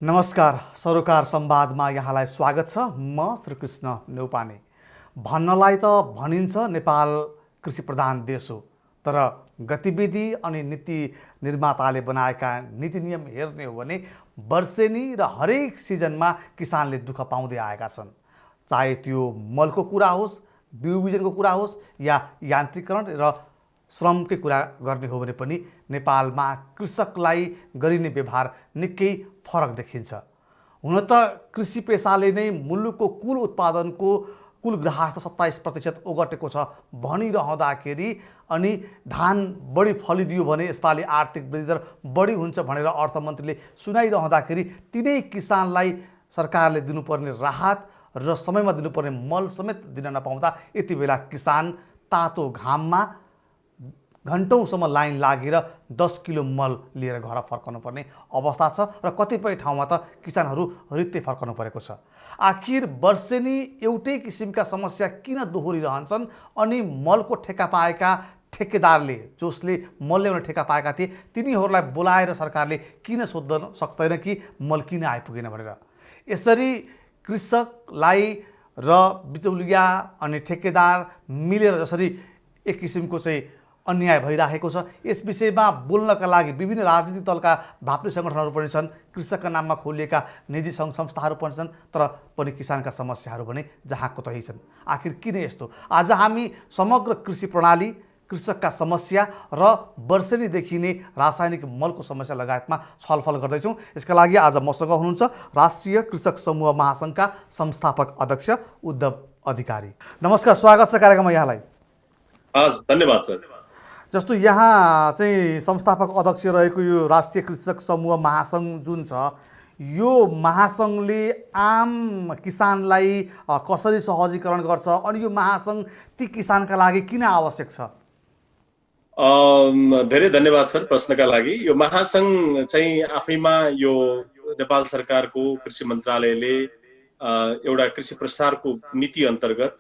नमस्कार, सरोकार संवादमा यहाँलाई स्वागत छ। म श्रीकृष्ण नेउपाने। भन्नलाई त भनिन्छ नेपाल कृषि प्रधान देश हो, तर गतिविधि अनि नीति निर्माताले बनाएका नीति नियम हेर्ने हो भने वर्षेनी र हरेक सिजनमा किसानले दुःख पाउँदै आएका छन्। चाहे त्यो मलको कुरा होस्, बिउ बिजनको कुरा होस् या यान्त्रिकरण र श्रमकै कुरा गर्ने हो भने पनि नेपालमा कृषकलाई गरिने व्यवहार निकै फरक देखिन्छ। हुन त कृषि पेसाले नै मुलुकको कुल उत्पादनको कुल ग्राहक 27% ओगटेको छ भनिरहँदाखेरि अनि धान बढी फलिदियो भने यसपालि आर्थिक वृद्धि दर बढी हुन्छ भनेर अर्थमन्त्रीले सुनाइरहँदाखेरि तिनै किसानलाई सरकारले दिनुपर्ने राहत र समयमा दिनुपर्ने मल समेत दिन नपाउँदा यति बेला किसान तातो घाममा घन्टौँसम्म लाइन लागेर 10 किलो मल लिएर घर फर्कनु पर्ने अवस्था छ र कतिपय ठाउँमा त किसानहरू रित्तै फर्कनु परेको छ। आखिर वर्षेनी एउटै किसिमका समस्या किन दोहोरिरहन्छन् अनि मलको ठेक्का पाएका ठेकेदारले जसले मल ल्याउने ठेक्का पाएका थिए तिनीहरूलाई बोलाएर सरकारले किन सोध्न सक्दैन कि मल किन आइपुगेन भनेर। यसरी कृषकलाई र बिचौलिया अनि ठेकेदार मिलेर जसरी एक किसिमको चाहिँ अन्याय भइरहेको छ, यस विषयमा बोल्नका लागि विभिन्न राजनीतिक दलका भातृ सङ्गठनहरू पनि छन्, कृषकका नाममा खोलिएका निजी सङ्घ संस्थाहरू पनि छन्, तर पनि किसानका समस्याहरू भने जहाँको तही छन्। आखिर किन यस्तो? आज हामी समग्र कृषि प्रणाली, कृषकका समस्या र वर्षेनी देखिने रासायनिक मलको समस्या लगायतमा छलफल गर्दैछौँ। यसका लागि आज मसँग हुनुहुन्छ राष्ट्रिय कृषक समूह महासङ्घका संस्थापक अध्यक्ष उद्धव अधिकारी। नमस्कार, स्वागत छ कार्यक्रममा यहाँलाई। हस्, धन्यवाद सर। जस्तो यहाँ चाहिँ संस्थापक अध्यक्ष रहेको यो राष्ट्रिय कृषक समूह महासङ्घ जुन छ, यो महासङ्घले आम किसानलाई कसरी सहजीकरण गर्छ अनि यो महासङ्घ ती किसानका लागि किन आवश्यक छ? धेरै धन्यवाद सर प्रश्नका लागि। यो महासङ्घ चाहिँ आफैमा यो नेपाल सरकारको कृषि मन्त्रालयले एउटा कृषि प्रसारको नीति अन्तर्गत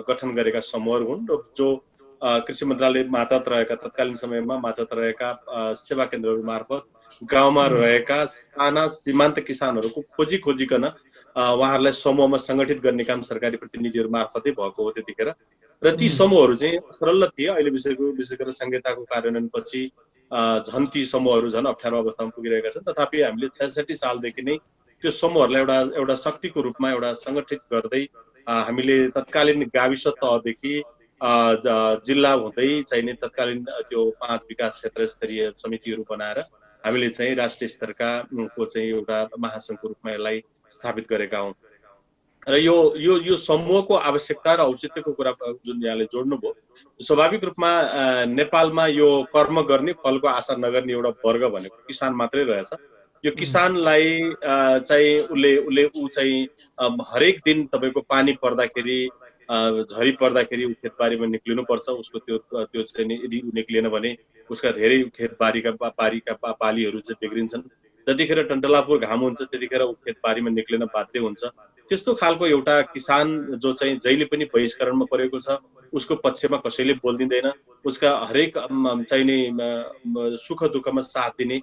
गठन गरेका समूहहरू हुन् र जो कृषि मन्त्रालय मातहत रहेका तत्कालीन समयमा मातहत रहेका सेवा केन्द्रहरू मार्फत गाउँमा रहेका साना सीमान्त किसानहरूको खोजिकन उहाँहरूलाई समूहमा सङ्गठित गर्ने काम सरकारी प्रतिनिधिहरू मार्फतै भएको हो त्यतिखेर। र ती समूहहरू चाहिँ सरल थिए। अहिले विशेष गरेर संहिताको कार्यान्वयनपछि झन् ती समूहहरू झन् अप्ठ्यारो अवस्थामा पुगिरहेका छन्। तथापि हामीले 66 सालदेखि नै त्यो समूहहरूलाई एउटा शक्तिको रूपमा एउटा सङ्गठित गर्दै हामीले तत्कालीन गाविस तहदेखि जिल्ला हुँदै चाहिने तत्कालीन त्यो 5 विकास क्षेत्र स्तरीय समितिहरू बनाएर हामीले चाहिँ राष्ट्रिय स्तरका को चाहिँ एउटा महासङ्घको रूपमा यसलाई स्थापित गरेका हौँ। र यो समूहको आवश्यकता र औचित्यको कुरा जुन यहाँले जोड्नुभयो, स्वाभाविक रूपमा नेपालमा यो कर्म गर्ने फलको आशा नगर्ने एउटा वर्ग भनेको किसान मात्रै रहेछ। यो किसानलाई चाहिँ उसले चाहिँ हरेक दिन तपाईँको पानी पर्दाखेरि झरी पर्दाखेरि ऊ खेतबारीमा निक्लिनुपर्छ। उसको त्यो चाहिँ यदि निक्लिएन भने उसका धेरै खेतबारीका बालीहरू चाहिँ बिग्रिन्छन्। जतिखेर टन्टलापुर घाम हुन्छ त्यतिखेर ऊ खेतबारीमा निक्लिन बाध्य हुन्छ। त्यस्तो खालको एउटा किसान जो चाहिँ जहिले पनि बहिष्करणमा परेको छ, उसको पक्षमा कसैले बोलिदिँदैन, उसका हरेक चाहिने सुख दुःखमा साथ दिने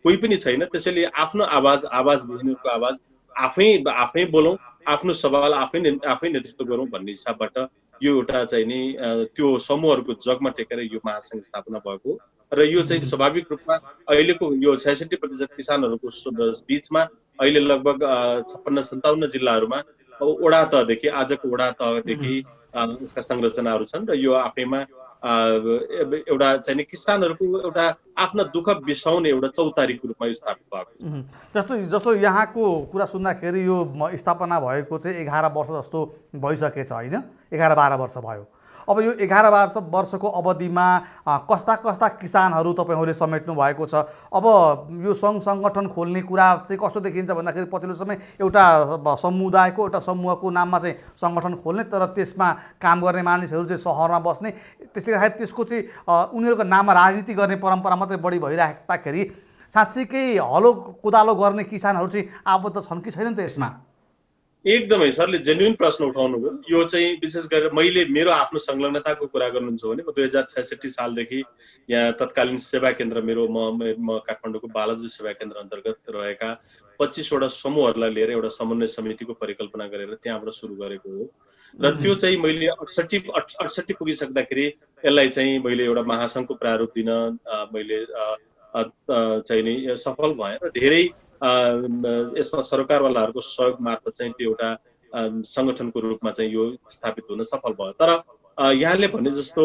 कोही पनि छैन। त्यसैले आफ्नो आवाज विहीनहरूको आवाज आफै बोलौँ, आफ्नो सवाल आफै नेतृत्व गरौँ भन्ने हिसाबबाट यो एउटा चाहिँ नि त्यो समूहहरूको जगमा टेकेर यो महासङ्घ स्थापना भएको र यो चाहिँ स्वाभाविक रूपमा अहिलेको यो 66% किसानहरूको बीचमा अहिले लगभग 56-57 जिल्लाहरूमा वडा तहदेखि आजको वडा तहदेखि यसका संरचनाहरू छन् र यो आफैमा एउटा चाहिँ किसानहरूको एउटा आफ्ना दुःख बिसाउने एउटा चौतारीको रूपमा यो स्थापित भएको छ। जस्तो यहाँको कुरा सुन्दाखेरि यो स्थापना भएको चाहिँ 11 वर्ष जस्तो भइसकेछ होइन? 11-12 वर्ष भयो। अब यो 11 वर्षको अवधिमा कस्ता किसानहरू तपाईँहरूले समेट्नु भएको छ? अब यो सङ्घ सङ्गठन खोल्ने कुरा चाहिँ कस्तो देखिन्छ भन्दाखेरि पछिल्लो समय एउटा समुदायको एउटा समूहको नाममा चाहिँ सङ्गठन खोल्ने, तर त्यसमा काम गर्ने मानिसहरू चाहिँ सहरमा बस्ने, त्यसले गर्दाखेरि त्यसको चाहिँ उनीहरूको नाममा राजनीति गर्ने परम्परा मात्रै बढी भइराख्दाखेरि साँच्चीकै हलो कोदालो गर्ने किसानहरू चाहिँ आबद्ध छन् कि छैनन् त यसमा? एकदमै सरले जेन्युन प्रश्न उठाउनु भयो। यो चाहिँ विशेष गरेर मैले मेरो आफ्नो संलग्नताको कुरा गर्नुहुन्छ भने म 2066 सालदेखि यहाँ तत्कालीन सेवा केन्द्र म काठमाडौँको बालाजु सेवा केन्द्र अन्तर्गत रहेका 25वटा समूहहरूलाई लिएर एउटा समन्वय समितिको परिकल्पना गरेर त्यहाँबाट सुरु गरेको हो र त्यो चाहिँ मैले 68 पुगिसक्दाखेरि यसलाई चाहिँ मैले एउटा महासङ्घको प्रारूप दिन मैले चाहिँ नि सफल भएँ र धेरै यसमा सरकारवालाहरूको सहयोग मार्फत चाहिँ त्यो एउटा संगठनको रूपमा चाहिँ यो स्थापित हुन सफल भयो। तर यहाँले भने जस्तो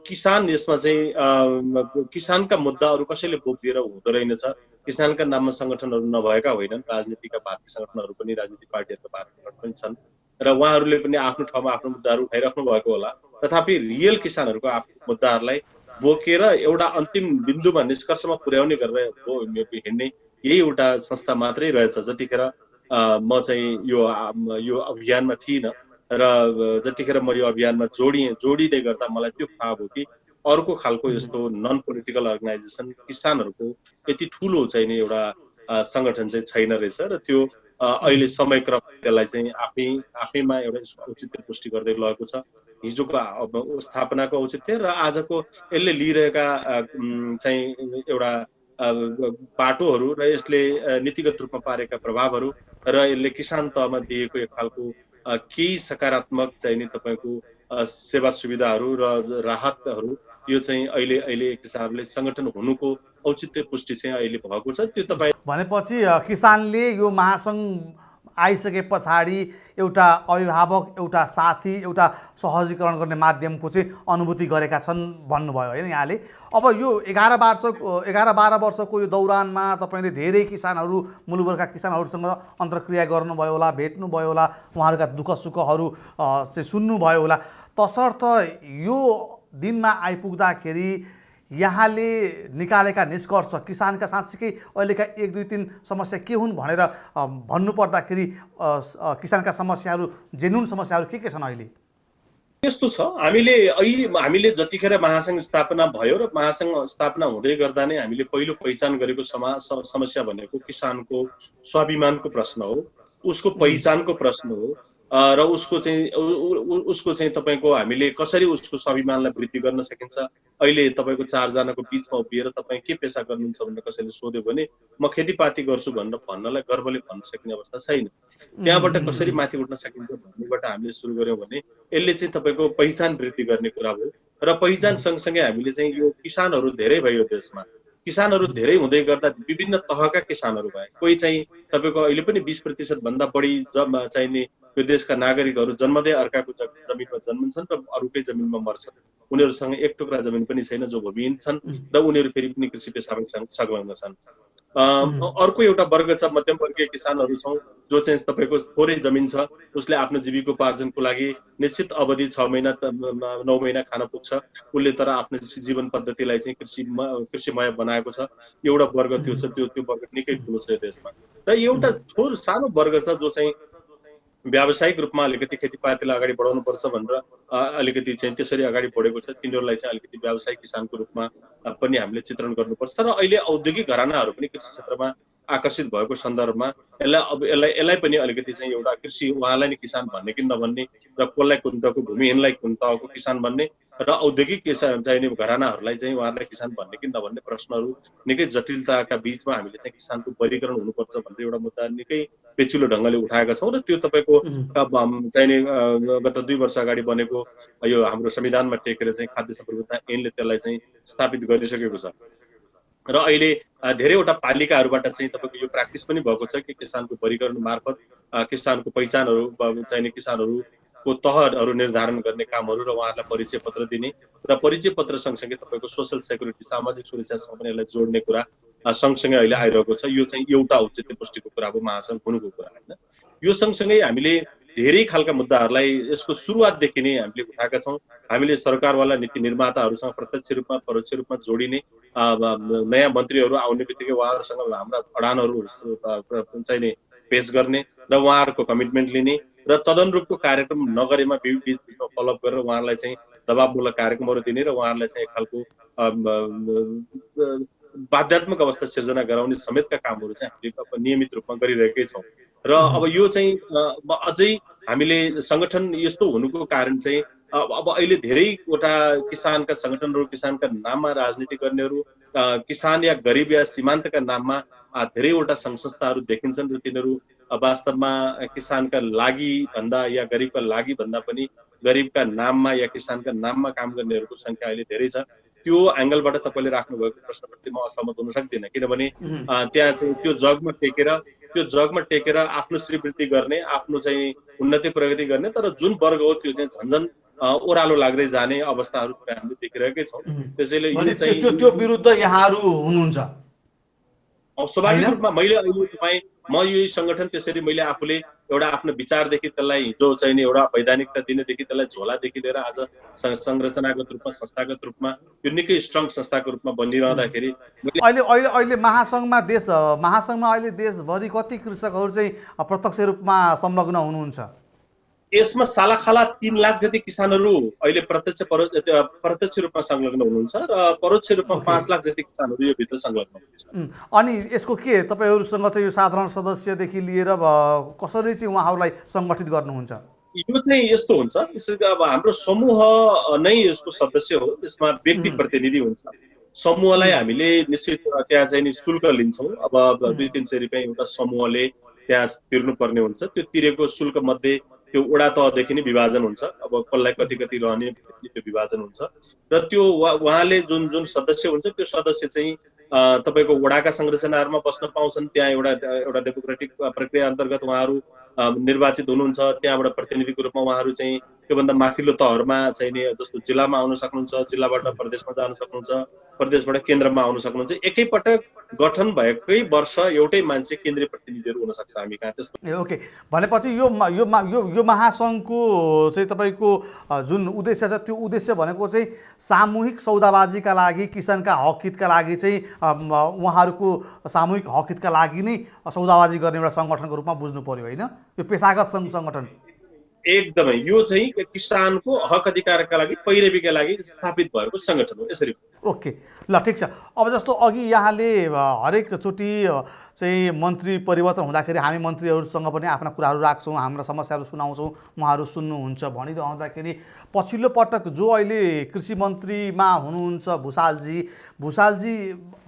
किसान यसमा चाहिँ किसानका मुद्दाहरू कसैले बोकिदिएर हुँदो रहेनछ। किसानका नाममा संगठनहरू नभएका होइनन्, राजनीतिका पार्टी संगठनहरू पनि राजनीतिक पार्टीहरूका पार्टी संगठन पनि छन् र उहाँहरूले पनि आफ्नो ठाउँमा आफ्नो मुद्दाहरू उठाइराख्नु भएको होला। तथापि रियल किसानहरूको आफ्नो मुद्दाहरूलाई बोकेर एउटा अन्तिम बिन्दुमा निष्कर्षमा पुर्याउने गरेर हिँड्ने यही एउटा संस्था मात्रै रहेछ। जतिखेर म चाहिँ यो अभियानमा थिइनँ र जतिखेर म यो अभियानमा जोडिँदै गर्दा मलाई त्यो थाहा भयो कि अर्को खालको यस्तो नन पोलिटिकल अर्गनाइजेसन किसानहरूको यति ठुलो चाहिँ नि एउटा संगठन चाहिँ छैन रहेछ र त्यो अहिले समयक्रम त्यसलाई चाहिँ आफैमा एउटा औचित्य पुष्टि गर्दै लगेको छ। हिजोको स्थापनाको औचित्य र आजको यसले लिइरहेका चाहिँ एउटा बाटोहरू र यसले नीतिगत रूपमा पारेका प्रभावहरू र यसले किसान तहमा दिएको एक खालको केही सकारात्मक चाहिँ नि तपाईँको सेवा सुविधाहरू र राहतहरू यो चाहिँ अहिले एक हिसाबले संगठन हुनुको औचित्य पुष्टि चाहिँ अहिले भएको छ। त्यो तपाईँ भनेपछि किसानले यो महासङ्घ आइसके पछाडि एउटा अभिभावक, एउटा साथी, एउटा सहजीकरण गर्ने माध्यमको चाहिँ अनुभूति गरेका छन् भन्नुभयो होइन यहाँले। अब यो 11-12 वर्षको यो दौरानमा तपाईँले धेरै किसानहरू, मुलुकभरका किसानहरूसँग अन्तर्क्रिया गर्नुभयो होला, भेट्नुभयो होला, उहाँहरूका दुःख सुखहरू चाहिँ सुन्नुभयो होला। तसर्थ यो दिनमा आइपुग्दाखेरि यहाँले निकालेका निष्कर्ष किसानका साँच्चीकै अहिलेका 1, 2, 3 समस्या के हुन् भनेर भन्नुपर्दाखेरि किसानका समस्याहरू, जेन्युन समस्याहरू के छन् अहिले? यस्तो छ, हामीले जतिखेर महासङ्घ स्थापना भयो र महासङ्घ स्थापना हुँदै गर्दा नै हामीले पहिलो पहिचान गरेको समस्या भनेको किसानको स्वाभिमानको प्रश्न हो, उसको पहिचानको प्रश्न हो र उसको चाहिँ तपाईको हामीले कसरी उसको स्वाभिमानलाई वृद्धि गर्न सकिन्छ। अहिले तपाईको 4 जनाको बीचमा उभिएर तपाईँ के पेशा गर्नुहुन्छ भनेर कसैले सोध्यो भने म खेतीपाती गर्छु भनेर भन्नलाई गर्वले भन्न सक्ने अवस्था छैन। त्यहाँबाट कसरी माथि उठ्न सकिन्छ भन्नेबाट हामीले सुरु गर्यौं भने यसले चाहिँ तपाईको पहिचान वृद्धि गर्ने कुरा हो र पहिचान सँगसँगै हामीले चाहिँ यो किसानहरू धेरै भयो देशमा। किसानहरू धेरै हुँदै गर्दा विभिन्न तहका किसानहरू भए। कोही चाहिँ तपाईको अहिले पनि 20% भन्दा बढी चाहिने यो देशका नागरिकहरू जन्मदै अर्काको जमिनमा जन्मन्छन् र अरूकै जमिनमा मर्छन्। उनीहरूसँग एक टुक्रा जमिन पनि छैन, जो भूमिहीन छन् र उनीहरू फेरि पनि कृषि पेशामा संलग्न छन्। अर्को एउटा वर्ग छ मध्यमवर्गीय किसानहरू छौं, जो चाहिँ तपाईको थोरै जमिन छ, उसले आफ्नो जीविकोपार्जनको लागि निश्चित अवधि 6 महिना 9 महिना खान पुग्छ, उसले तर आफ्नो जीवन पद्धतिलाई चाहिँ कृषिमय बनाएको छ। एउटा वर्ग त्यो छ, त्यो वर्ग निकै ठुलो छ देशमा। र एउटा थोर सानो वर्ग छ जो चाहिँ व्यावसायिक रूपमा अलिकति खेतीपातीलाई अगाडि बढाउनु पर्छ भनेर अलिकति चाहिँ त्यसरी अगाडि बढेको छ। तिनीहरूलाई चाहिँ अलिकति व्यावसायिक किसानको रूपमा पनि हामीले चित्रण गर्नुपर्छ र अहिले औद्योगिक घरानाहरू पनि कृषि क्षेत्रमा आकर्षित भएको सन्दर्भमा यसलाई पनि अलिकति चाहिँ एउटा कृषि उहाँलाई नै किसान भन्ने कि नभन्ने र कसलाई कुन तहको भूमिहीनलाई कुन तहको किसान भन्ने र औद्योगिक किसान चाहिने घरानाहरूलाई चाहिँ उहाँहरूलाई किसान भन्ने कि नभन्ने प्रश्नहरू निकै जटिलताका बीचमा हामीले चाहिँ किसानको वर्गीकरण हुनुपर्छ भन्ने एउटा मुद्दा निकै पेचिलो ढङ्गले उठाएका छौँ र त्यो तपाईँको चाहिने गत 2 वर्ष अगाडि बनेको यो हाम्रो संविधानमा टेकेर चाहिँ खाद्य संप्रभुता ऐनले त्यसलाई चाहिँ स्थापित गरिसकेको छ र अहिले धेरैवटा पालिकाहरूबाट चाहिँ तपाईँको यो प्र्याक्टिस पनि भएको छ कि किसानको वर्गीकरण मार्फत किसानको पहिचानहरू चाहिने किसानहरूको तहहरू निर्धारण गर्ने कामहरू र उहाँहरूलाई परिचय पत्र दिने र परिचय पत्र सँगसँगै तपाईँको सोशल सेक्युरिटी सामाजिक सुरक्षासँग पनि यसलाई जोड्ने कुरा सँगसँगै अहिले आइरहेको छ। यो चाहिँ एउटा औचित्य पुष्टिको कुरा हो, महासङ्घ हुनुको कुरा होइन। यो सँगसँगै हामीले धेरै खालका मुद्दाहरूलाई यसको सुरुवातदेखि नै हामीले उठाएका छौँ। हामीले सरकारवाला नीति निर्माताहरूसँग प्रत्यक्ष रूपमा परोक्ष रूपमा जोडिने, नयाँ मन्त्रीहरू आउने बित्तिकै उहाँहरूसँग हाम्रा अडानहरू चाहिने पेश गर्ने र उहाँहरूको कमिटमेन्ट लिने र तदनुरूपको कार्यक्रम नगरेमा बीचमा फलोअप गरेर उहाँहरूलाई चाहिँ दबावमूलक कार्यक्रमहरू दिने र उहाँहरूलाई चाहिँ एक खालको बाध्यात्मक अवस्था सिर्जना गराउने समेतका कामहरू चाहिँ हामीले नियमित रूपमा गरिरहेकै छौँ। र अब यो चाहिँ अझै हामीले संगठन यस्तो हुनुको कारण चाहिँ अब अहिले धेरैवटा किसानका सङ्गठनहरू, किसानका नाममा राजनीति गर्नेहरू, किसान या गरिब या सीमान्तका नाममा धेरैवटा सङ्घ संस्थाहरू देखिन्छन् र तिनीहरू वास्तवमा किसानका लागि भन्दा या गरिबका लागि भन्दा पनि गरिबका नाममा या किसानका नाममा काम गर्नेहरूको सङ्ख्या अहिले धेरै छ। त्यो एङ्गलबाट तपाईँले राख्नुभएको प्रश्नप्रति म असहमत हुन सक्दिनँ, किनभने त्यहाँ चाहिँ त्यो जगमा टेकेर आफ्नो श्रीवृद्धि गर्ने, आफ्नो चाहिँ उन्नति प्रगति गर्ने, तर जुन वर्ग हो त्यो चाहिँ झन्झन ओह्रालो लाग्दै जाने अवस्थाहरू हामीले देखिरहेकै छौँ। त्यसैले यो चाहिँ त्यो विरुद्ध यहाँहरू हुनुहुन्छ? स्वाभाविक रूपमा म यही सङ्गठन त्यसरी मैले आफूले एउटा आफ्नो विचारदेखि त्यसलाई जो चाहिँ एउटा वैधानिकता दिनेदेखि त्यसलाई झोलादेखि लिएर आज संरचनागत रूपमा, संस्थागत रूपमा यो निकै स्ट्रङ संस्थाको रूपमा बनिरहँदाखेरि अहिले महासङ्घमा अहिले देशभरि कति कृषकहरू चाहिँ प्रत्यक्ष रूपमा संलग्न हुनुहुन्छ? यसमा सालाखाला 3 लाख जति किसानहरू अहिले प्रत्यक्ष रूपमा संलग्न हुनुहुन्छ र परोक्ष रूपमा 5 लाख जति किसानहरू यो भित्र संलग्न हुनुहुन्छ। अनि यसको के तपाईहरुसँग चाहिँ यो साधारण सदस्यदेखि लिएर कसरी चाहिँ उहाँहरूलाई संगठित गर्नुहुन्छ? यो चाहिँ यस्तो हुन्छ, यसरी अब हाम्रो समूह नै यसको सदस्य हो, यसमा व्यक्ति प्रतिनिधि हुन्छ। समूहलाई हामीले निश्चित त्यहाँ चाहिँ नि शुल्क लिन्छौँ। अब 200-300 रुपियाँ एउटा समूहले त्यहाँ तिर्नुपर्ने हुन्छ। त्यो तिरेको शुल्क मध्ये त्यो वडा तहदेखि नै विभाजन हुन्छ। अब कसलाई कति कति रहने त्यो विभाजन हुन्छ र त्यो उहाँले जुन सदस्य हुन्छ त्यो सदस्य चाहिँ तपाईको वडाका संरचनाहरूमा बस्न पाउँछन्। त्यहाँ एउटा डेमोक्रेटिक प्रक्रिया अन्तर्गत उहाँहरू निर्वाचित हुनुहुन्छ। त्यहाँबाट प्रतिनिधिको रूपमा उहाँहरू चाहिँ त्योभन्दा माथिल्लो तहहरूमा चाहिँ नि जस्तो जिल्लामा आउन सक्नुहुन्छ, जिल्लाबाट प्रदेशमा जान सक्नुहुन्छ, प्रदेशबाट केन्द्रमा आउन सक्नुहुन्छ। एकैपटक गठन भएकै वर्ष एउटै मान्छे केन्द्रीय प्रतिनिधिहरू हुन सक्छ हामी कहाँ त्यस्तो। ओके, भनेपछि यो महासङ्घको चाहिँ तपाईको जुन उद्देश्य छ त्यो उद्देश्य भनेको चाहिँ सामूहिक सौदाबाजीका लागि, किसानका हक हितका लागि चाहिँ उहाँहरूको सामूहिक हक हितका लागि नै सौदाबाजी गर्ने एउटा सङ्गठनको रूपमा बुझ्नु पर्यो होइन? यो पेशागत सङ्गठन एकदमै यो चाहिँ किसानको हक अधिकारका लागि, पैरवीका लागि स्थापित भएको सङ्गठन हो यसरी। ओके, ल ठिक छ। अब जस्तो अघि यहाँले हरेक चोटि चाहिँ मन्त्री परिवर्तन हुँदाखेरि हामी मन्त्रीहरूसँग पनि आफ्ना कुराहरू राख्छौँ, हाम्रा समस्याहरू सुनाउँछौँ, उहाँहरू सुन्नुहुन्छ भनिरहँदाखेरि पछिल्लो पटक जो अहिले कृषि मन्त्रीमा हुनुहुन्छ भुषालजी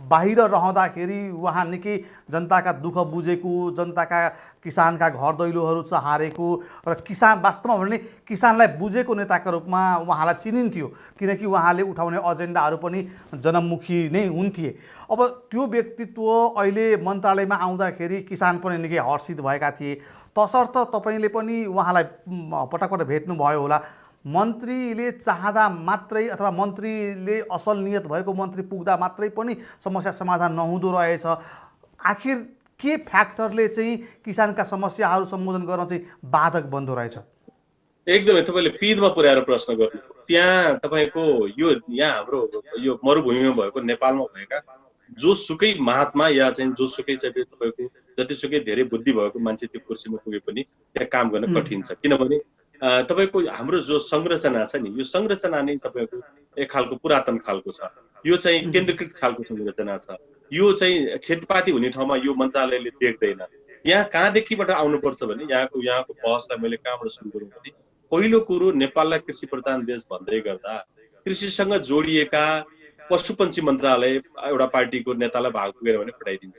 बाहिर रहँदाखेरि उहाँ निकै जनताका दुःख बुझेको, जनताका किसानका घर दैलोहरू सहारेको र किसान वास्तवमा भने किसानलाई बुझेको नेताका रूपमा उहाँलाई चिनिन्थ्यो, किनकि उहाँले उठाउने एजेन्डाहरू पनि जनमुखी नै हुन्थे। अब त्यो व्यक्तित्व अहिले मन्त्रालयमा आउँदाखेरि किसान पनि निकै हर्षित भएका थिए। तसर्थ तपाईँले पनि उहाँलाई पटक भेट्नुभयो होला। मन्त्रीले चाहँदा मात्रै अथवा मन्त्रीले असल नियत भएको मन्त्री पुग्दा मात्रै पनि समस्या समाधान नहुँदो रहेछ। आखिर के फ्याक्टरले चाहिँ किसानका समस्याहरू सम्बोधन गर्न चाहिँ बाधक बन्दो रहेछ? एकदमै तपाईँले पिँधमा पुर्याएर प्रश्न गर्नु। त्यहाँ तपाईँको यहाँ हाम्रो यो मरुभूमिमा भएको नेपालमा भएका जोसुकै महात्मा या चाहिँ जोसुकै चाहिँ तपाईँको जतिसुकै धेरै बुद्धि भएको मान्छे त्यो कुर्सीमा पुगे पनि त्यहाँ काम गर्न कठिन छ। किनभने तपाईँको हाम्रो जो संरचना छ नि, यो संरचना नै तपाईँको एक खालको पुरातन खालको छ। यो चाहिँ केन्द्रीकृत खालको संरचना छ। यो चाहिँ खेतपाती हुने ठाउँमा यो मन्त्रालयले देख्दैन। यहाँ कहाँदेखिबाट आउनुपर्छ भने यहाँको बहसलाई मैले कहाँबाट सुरु गरौँ भने पहिलो कुरो नेपाललाई कृषि प्रधान देश भन्दै गर्दा कृषिसँग जोडिएका पशुपन्छी मन्त्रालय एउटा पार्टीको नेतालाई भाग पुगेर भने पठाइदिन्छ।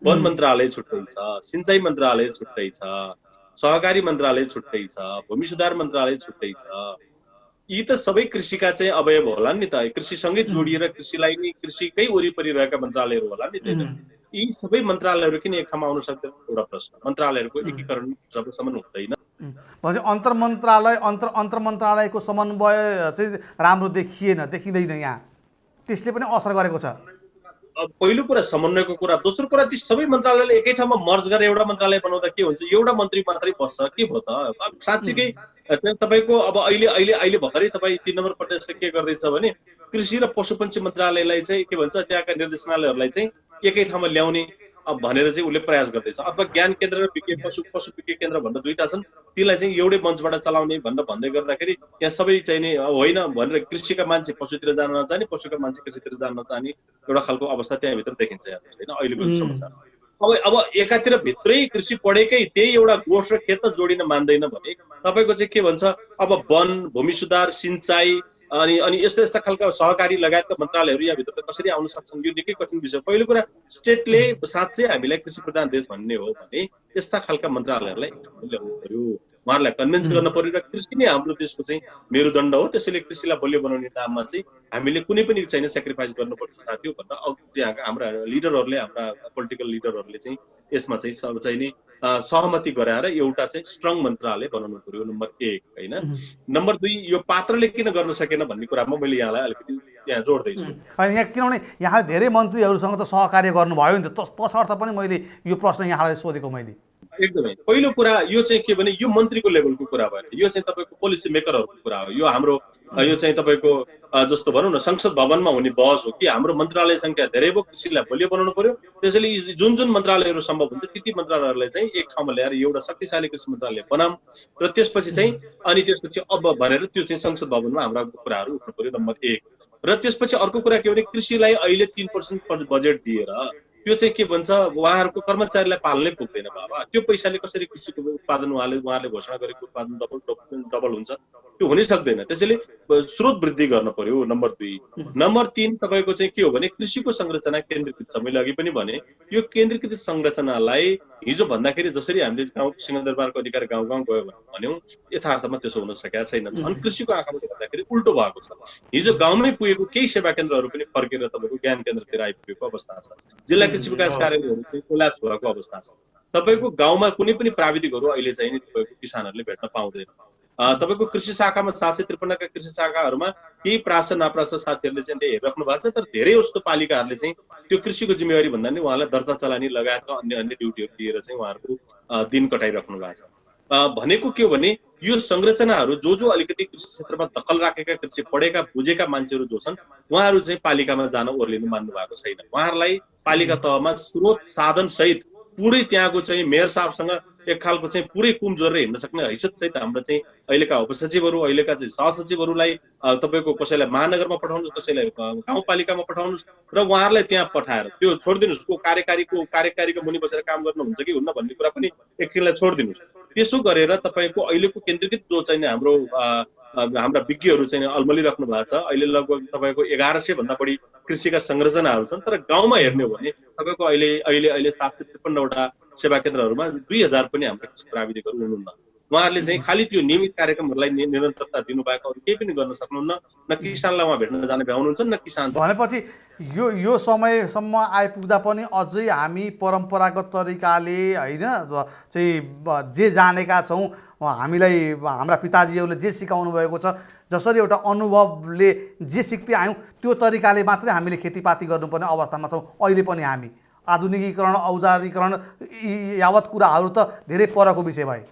वन मन्त्रालय छुट्टै छ, सिंचाई मन्त्रालय छुट्टै छ, सहकारी मन्त्रालय छुट्टै छ, भूमि सुधार मन्त्रालय छुट्टै छ। यी त सबै कृषिका चाहिँ अवयव होला नि त। कृषिसँगै जोडिएर कृषिलाई नै कृषिकै वरिपरि रहेका मन्त्रालयहरू होला नि त। यी सबै मन्त्रालयहरू किन एक ठाउँमा आउन सक्दैन? एउटा प्रश्न। मन्त्रालयहरूको एकीकरण जबसम्म हुँदैन भने अन्तर मन्त्रालयको समन्वय चाहिँ राम्रो देखिँदैन यहाँ, त्यसले पनि असर गरेको छ। पहिलो कुरा समन्वयको कुरा। दोस्रो कुरा ती सबै मन्त्रालयले एकै ठाउँमा मर्ज गरेर एउटा मन्त्रालय बनाउँदा के हुन्छ? एउटा मन्त्री मात्रै बस्छ, के भयो त? साँच्चीकै तपाईँको अब अहिले भर्खरै तपाईँ 3 नम्बर प्रदेशले के गर्दैछ भने कृषि र पशुपन्छी मन्त्रालयलाई चाहिँ के भन्छ त्यहाँका निर्देशनालयहरूलाई चाहिँ एकै ठाउँमा ल्याउने भनेर चाहिँ उसले प्रयास गर्दैछ। अथवा ज्ञान केन्द्र र पशु विज्ञान केन्द्र भनेर दुईटा छन्, तीलाई चाहिँ एउटै मञ्चबाट चलाउने भन्दै गर्दाखेरि यहाँ सबै चाहिँ नि होइन भनेर कृषिका मान्छे पशुतिर जान नचाहने, पशुका मान्छे कृषितिर जान नचाहने एउटा खालको अवस्था त्यहाँभित्र देखिन्छ होइन अहिलेको समस्या। अब एकातिर भित्रै कृषि पढेकै त्यही एउटा गोठ र खेत जोडिन मान्दैन भने तपाईँको चाहिँ के भन्छ अब वन, भूमि सुधार, सिंचाई अनि अनि यस्ता यस्ता खालका सहकारी लगायतका मन्त्रालयहरू यहाँभित्र त कसरी आउन सक्छन्? यो निकै कठिन विषय। पहिलो कुरा, स्टेटले साँच्चै हामीलाई कृषि प्रधान देश भन्ने हो भने यस्ता खालका मन्त्रालयहरूलाई ल्याउनु पर्यो, उहाँहरूलाई कन्भिन्स गर्न पर्यो। र कृषि नै हाम्रो देशको चाहिँ मेरुदण्ड हो, त्यसैले कृषिलाई बलियो बनाउने नाममा चाहिँ हामीले कुनै पनि चाहिँ सेक्रिफाइस गर्नुपर्छ साथी हो भनेर हाम्रा लिडरहरूले, हाम्रा पोलिटिकल लिडरहरूले चाहिँ यसमा चाहिँ सब चाहिँ नि सहमति गराएर एउटा चाहिँ स्ट्रङ मन्त्रालय बनाउनु पर्यो, नम्बर 1 होइन। नम्बर 2, यो पात्रले किन गर्न सकेन भन्ने कुरामा मैले यहाँलाई अलिकति यहाँ जोड्दैछु। यहाँ किनभने यहाँले धेरै मन्त्रीहरूसँग त सहकार्य गर्नुभयो नि त, तसर्थ पनि मैले यो प्रश्न यहाँलाई सोधेको मैले। एकदमै पहिलो कुरा यो चाहिँ के भने यो मन्त्रीको लेभलको कुरा भएन, यो चाहिँ तपाईँको पोलिसी मेकरहरूको कुरा हो। यो हाम्रो यो चाहिँ तपाईँको जस्तो भनौँ न संसद भवनमा हुने बहस हो कि हाम्रो मन्त्रालय संख्या धेरै भयो, कृषिलाई बलियो बनाउनु पर्यो। त्यसैले जुन जुन मन्त्रालयहरू सम्भव हुन्छ ती मन्त्रालयहरूलाई चाहिँ एक ठाउँमा ल्याएर एउटा शक्तिशाली कृषि मन्त्रालय बनाऊँ र त्यसपछि चाहिँ अनि त्यसपछि अब भनेर त्यो चाहिँ संसद भवनमा हाम्रा कुराहरू उठ्नु पर्यो, नम्बर 1। र त्यसपछि अर्को कुरा के भने कृषिलाई अहिले 3% बजेट दिएर त्यो चाहिँ के भन्छ उहाँहरूको कर्मचारीलाई पाल्नै पुग्दैन बाबा। त्यो पैसाले कसरी कृषिको उत्पादन उहाँले घोषणा गरेको उत्पादन डबल हुन्छ? त्यो हुनै सक्दैन। त्यसैले स्रोत वृद्धि गर्न पर्यो, नम्बर 2। नम्बर 3 तपाईँको चाहिँ के हो भने कृषिको संरचना केन्द्रीकृत छ। मैले अघि पनि भने यो केन्द्रीकृत संरचनालाई हिजो भन्दाखेरि जसरी हामीले गाउँ सिंहदरबारको अधिकार गाउँ गाउँ गयो भन्यौँ, यथार्थमा त्यसो हुन सकेका छैन। अनि कृषिको आँखाबाट भन्दाखेरि उल्टो भएको छ। हिजो गाउँमै पुगेको केही सेवा केन्द्रहरू पनि फर्केर तपाईँको ज्ञान केन्द्रतिर आइपुगेको अवस्था छ। जिल्ला कृषि विकास कार्यालयहरू चाहिँ कोल्याप्स भएको अवस्था छ। तपाईँको गाउँमा कुनै पनि प्राविधिकहरू अहिले चाहिँ नि तपाईँको किसानहरूले भेट्न पाउँदैन। तपाईँको कृषि शाखामा 753 का कृषि शाखाहरूमा केही प्रास नाप्रास साथीहरूले चाहिँ हेरिराख्नु भएको छ, तर धेरै जस्तो पालिकाहरूले चाहिँ त्यो कृषिको जिम्मेवारी भन्दा नि उहाँलाई दर्ता चलानी लगायतका अन्य अन्य ड्युटीहरू दिएर चाहिँ उहाँहरूको दिन कटाइराख्नु भएको छ। भनेको के हो भने यो संरचनाहरू जो अलिकति कृषि क्षेत्रमा दखल राखेका, कृषि पढेका बुझेका मान्छेहरू जो छन् उहाँहरू चाहिँ पालिकामा जान ओर्लिनु मान्नु भएको छैन। उहाँहरूलाई पालिका तहमा स्रोत साधन सहित पुरै त्यहाँको चाहिँ मेयर साहबसँग एक खालको चाहिँ पुरै कुम जोरेर हिँड्न सक्ने हैसियत सहित हाम्रो चाहिँ अहिलेका उपसचिवहरू, अहिलेका चाहिँ सहसचिवहरूलाई तपाईँको कसैलाई महानगरमा पठाउनु, कसैलाई गाउँपालिकामा पठाउनुहोस् र उहाँहरूलाई त्यहाँ पठाएर त्यो छोडिदिनुहोस्। को कार्यकारीको मुनि बसेर काम गर्नुहुन्छ कि हुन्न भन्ने कुरा पनि एकछिनलाई छोडिदिनुहोस्। त्यसो गरेर तपाईँको अहिलेको केन्द्रीकृत जो चाहिँ हाम्रो हाम्रा विज्ञहरू चाहिँ अल्मलिराख्नु भएको छ। अहिले लगभग तपाईँको 1100 भन्दा बढी कृषिका संरचनाहरू छन्, तर गाउँमा हेर्ने हो भने तपाईँको अहिले 753 वटा सेवा केन्द्रहरूमा 2000 पनि हाम्रा कृषि प्राविधिकहरू हुनुहुन्न। उहाँहरूले चाहिँ खालि त्यो नियमित कार्यक्रमहरूलाई निरन्तरता दिनुभएको, अरू केही पनि गर्न सक्नुहुन्न। न किसानलाई उहाँ भेट्न जान भ्याउनुहुन्छ न किसान। भनेपछि यो समयसम्म आइपुग्दा पनि अझै हामी परम्परागत तरिकाले होइन चाहिँ जे जानेका छौँ, हामीलाई हाम्रा पिताजीहरूले जे सिकाउनु भएको छ, जसरी एउटा अनुभवले जे सिक्दै आयौँ त्यो तरिकाले मात्रै हामीले खेतीपाती गर्नुपर्ने अवस्थामा छौँ अहिले पनि हामी। आधुनिकीकरण, औजारीकरण यावत कुराहरू त धेरै परको विषय भए।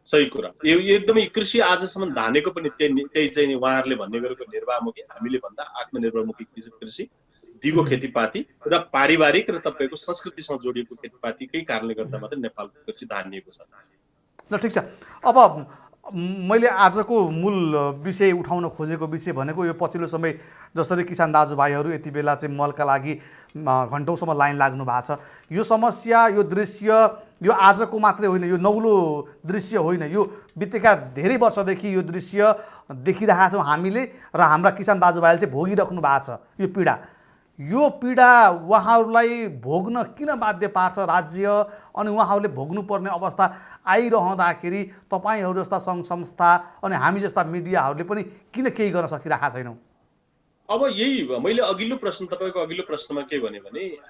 सही कुरा। यो एकदमै कृषि आजसम्म धानेको पनि त्यही चाहिँ उहाँहरूले भन्ने गरेको निर्वाहमुखी, हामीले भन्दा आत्मनिर्भरमुखी कृषि, दिगो खेतीपाती र पारिवारिक र तपाईँको संस्कृतिसँग जोडिएको खेतीपातीकै कारणले गर्दा मात्रै नेपालको कृषि धानिएको छ। ल ठिक छ। अब मैले आजको मूल विषय उठाउन खोजेको विषय भनेको यो पछिल्लो समय जसरी किसान दाजुभाइहरू यति बेला चाहिँ मलका लागि घन्टौँसम्म लाइन लाग्नु भएको छ, यो समस्या, यो दृश्य यो आजको मात्रै होइन, यो नौलो दृश्य होइन, यो बितेका धेरै वर्षदेखि यो दृश्य देखिरहेका छौँ हामीले र हाम्रा किसान दाजुभाइले चाहिँ भोगिराख्नु भएको छ यो पीडा उहाँहरूलाई भोग्न किन बाध्य पार्छ राज्य, अनि उहाँहरूले भोग्नुपर्ने अवस्था आइरहँदाखेरि तपाईँहरू जस्ता सङ्घ संस्था अनि हामी जस्ता मिडियाहरूले पनि किन केही गर्न सकिरहेका छैनौँ? अब यही मैले तपाईँको अघिल्लो प्रश्नमा के भने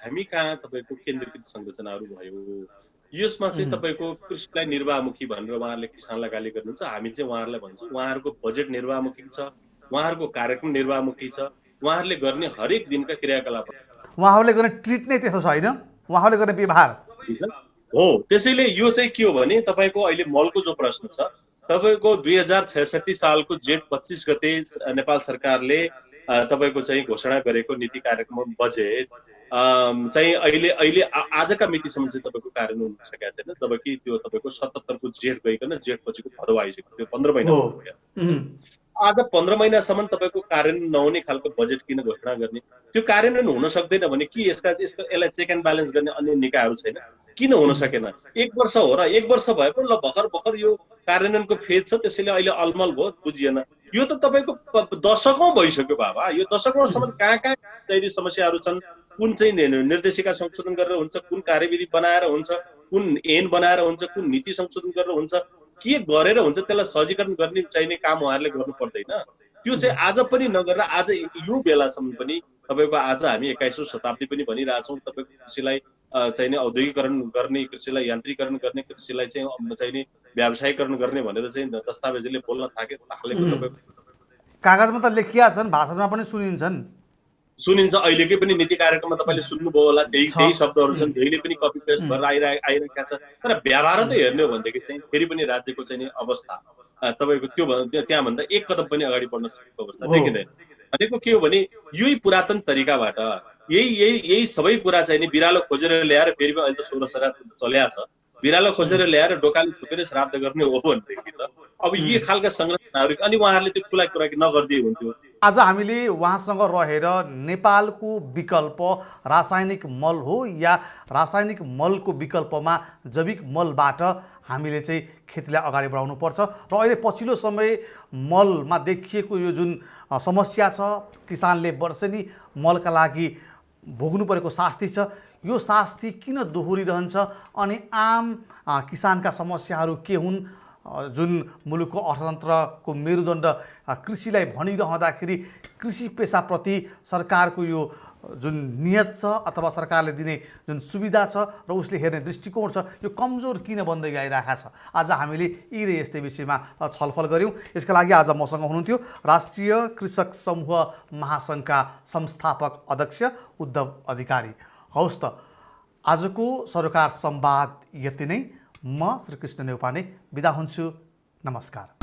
हामी कहाँ तपाईँको केन्द्रीकृत संरचनाहरू भयो, यसमा चाहिँ तपाईँको कृषिलाई निर्वाहमुखी भनेर उहाँहरूले किसानलाई गाली गर्नुहुन्छ। हामी चाहिँ उहाँहरूलाई भन्छौँ उहाँहरूको बजेट निर्वाहमुखी छ, उहाँहरूको कार्यक्रम निर्वाहमुखी छ, उहाँहरूले गर्ने हरेक दिनका क्रियाकलाप, उहाँहरूले गर्ने ट्रिट नै त्यस्तो छ होइन, उहाँहरूले गर्ने व्यवहार हो। त्यसैले यो चाहिँ के हो भने तपाईँको अहिले मलको जो प्रश्न छ, तपाईँको 2066 सालको जेठ 25 गते नेपाल सरकारले तपाईँको चाहिँ घोषणा गरेको नीति कार्यक्रम बजेट चाहिँ अहिले आजका मितिसम्म चाहिँ तपाईँको कार्यान्वयन हुन सकेको छैन, जबकि त्यो तपाईँको 77 को जेठ गइकन जेठ पछिको भदौ आइसक्यो, त्यो 15 महिना भयो। आज 15 महिनासम्म तपाईँको कार्यान्वयन नहुने खालको बजेट किन घोषणा गर्ने? त्यो कार्यान्वयन हुन सक्दैन भने कि यसलाई चेक एन्ड ब्यालेन्स गर्ने अन्य निकायहरू छैन? किन हुन सकेन? 1 वर्ष हो र 1 वर्ष भए पनि ल भर्खर यो कार्यान्वयनको फेज छ, त्यसैले अहिले अलमल भयो, बुझिएन। यो त तपाईँको दशकौं भइसक्यो बाबा। यो दशकौंसम्म कहाँ चाहिँ समस्याहरू छन्, कुन चाहिँ निर्देशिका संशोधन गरेर हुन्छ, कुन कार्यविधि बनाएर हुन्छ, कुन ऐन बनाएर हुन्छ, कुन नीति संशोधन गरेर हुन्छ, के गरेर हुन्छ, त्यसलाई सहजीकरण गर्ने चाहिने काम उहाँहरूले गर्नु पर्दैन? त्यो चाहिँ आज पनि नगरेर आज यो बेलासम्म पनि तपाईँको आज हामी 21औं शताब्दी पनि भनिरहेछौँ, तपाईँको कृषिलाई चाहिने औद्योगिकरण गर्ने, कृषिलाई यान्त्रिकरण गर्ने, कृषिलाई चाहिने व्यावसायीकरण गर्ने भनेर चाहिँ दस्तावेजले बोल्न थालेको तपाईँको कागजमा त लेखिया छन्, भाषणमा पनि सुनिन्छन्। सुनिन्छ। अहिलेकै पनि नीति कार्यक्रममा तपाईँले सुन्नुभयो होला, त्यही शब्दहरू छन्, जहिले पनि कपी पेस्ट भएर आइरहेका छ। तर व्यवहार त हेर्ने हो भनेदेखि चाहिँ फेरि पनि राज्यको चाहिँ अवस्था तपाईँको त्यहाँभन्दा एक कदम पनि अगाडि बढ्न सकेको अवस्था देखिँदैन। भनेको के हो भने यही पुरातन तरिकाबाट यही सबै कुरा चाहिँ नि बिरालो खोजेर ल्याएर फेरि पनि अहिले त 16 श्राद्ध चल्या छ, बिरालो खोजेर ल्याएर डोकाले छोपेर श्राद्ध गर्ने हो भनेदेखि त अब यी खालका संरचनाहरू अनि उहाँहरूले त्यो ठुला कुरा नगरिदिए हुन्थ्यो। आज हामीले उहाँसँग रहेर नेपालको विकल्प रासायनिक मल हो या रासायनिक मलको विकल्पमा जैविक मलबाट हामीले चाहिँ खेतीलाई अगाडि बढाउनु पर्छ र अहिले पछिल्लो समय मलमा देखिएको यो जुन समस्या छ, किसानले वर्षेनी मलका लागि भोग्नु परेको शास्ति छ, यो शास्ति किन दोहोरिरहन्छ अनि आम किसानका समस्याहरू के हुन्? जुन मुलुकको अर्थतन्त्रको मेरुदण्ड कृषिलाई भनिरहँदाखेरि कृषि पेसाप्रति सरकारको यो जुन नियत छ अथवा सरकारले दिने जुन सुविधा छ र उसले हेर्ने दृष्टिकोण छ, यो कमजोर किन बन्दै गइरहेको छ? आज हामीले यी र यस्तै विषयमा छलफल गऱ्यौँ। यसका लागि आज मसँग हुनुहुन्थ्यो राष्ट्रिय कृषक समूह महासङ्घका संस्थापक अध्यक्ष उद्धव अधिकारी। हवस् त, आजको सरोकार संवाद यति नै। म श्रीकृष्ण नेउपाने बिदा हुन्छु। नमस्कार।